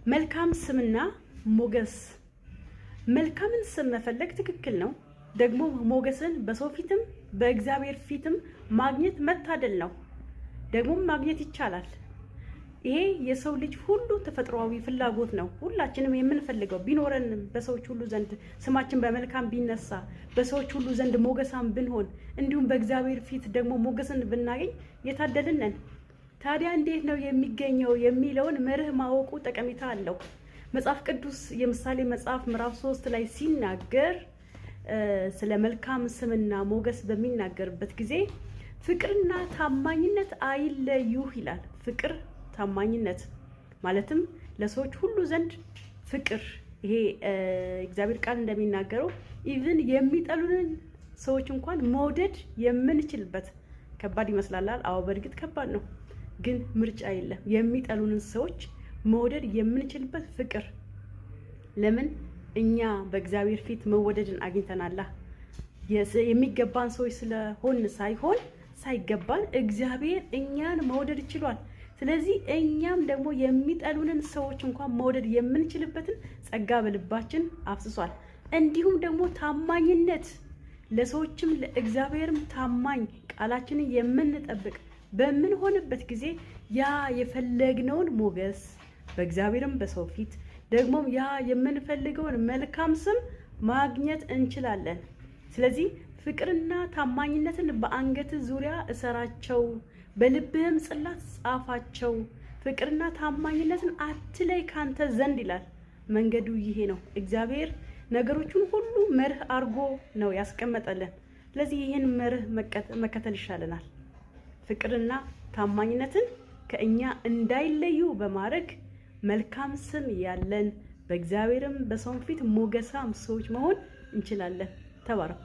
መልካም ስምና ሞገስ። መልካምን ስም መፈለግ ትክክል ነው። ደግሞ ሞገስን በሰው ፊትም በእግዚአብሔር ፊትም ማግኘት መታደል ነው። ደግሞ ማግኘት ይቻላል። ይሄ የሰው ልጅ ሁሉ ተፈጥሯዊ ፍላጎት ነው። ሁላችንም የምንፈልገው ቢኖረን በሰዎች ሁሉ ዘንድ ስማችን በመልካም ቢነሳ፣ በሰዎች ሁሉ ዘንድ ሞገሳም ብንሆን፣ እንዲሁም በእግዚአብሔር ፊት ደግሞ ሞገስን ብናገኝ የታደልን ነን። ታዲያ እንዴት ነው የሚገኘው የሚለውን መርህ ማወቁ ጠቀሜታ አለው። መጽሐፍ ቅዱስ የምሳሌ መጽሐፍ ምዕራፍ 3 ላይ ሲናገር ስለ መልካም ስምና ሞገስ በሚናገርበት ጊዜ ፍቅርና ታማኝነት አይለዩህ ይላል። ፍቅር፣ ታማኝነት ማለትም ለሰዎች ሁሉ ዘንድ ፍቅር። ይሄ እግዚአብሔር ቃል እንደሚናገረው ኢቭን የሚጠሉንን ሰዎች እንኳን መውደድ የምንችልበት። ከባድ ይመስላል። አዎ በእርግጥ ከባድ ነው፣ ግን ምርጫ የለም። የሚጠሉንን ሰዎች መውደድ የምንችልበት ፍቅር። ለምን? እኛ በእግዚአብሔር ፊት መወደድን አግኝተናል። የሚገባን ሰዎች ስለሆን ሳይገባን እግዚአብሔር እኛን መውደድ ችሏል። ስለዚህ እኛም ደግሞ የሚጠሉንን ሰዎች እንኳን መውደድ የምንችልበትን ጸጋ በልባችን አፍስሷል። እንዲሁም ደግሞ ታማኝነት፣ ለሰዎችም ለእግዚአብሔርም ታማኝ ቃላችንን የምንጠብቅ በምንሆንበት ጊዜ ያ የፈለግነውን ሞገስ በእግዚአብሔርም በሰው ፊት ደግሞም ያ የምንፈልገውን መልካም ስም ማግኘት እንችላለን። ስለዚህ ፍቅርና ታማኝነትን በአንገት ዙሪያ እሰራቸው፣ በልብህም ጽላት ጻፋቸው። ፍቅርና ታማኝነትን አትለይ ካንተ ዘንድ ይላል። መንገዱ ይሄ ነው። እግዚአብሔር ነገሮቹን ሁሉ መርህ አድርጎ ነው ያስቀመጠልን። ስለዚህ ይህን መርህ መከተል ይሻለናል። ፍቅርና ታማኝነትን ከእኛ እንዳይለዩ በማድረግ መልካም ስም ያለን በእግዚአብሔርም በሰው ፊት ሞገሳም ሰዎች መሆን እንችላለን። ተባረኩ።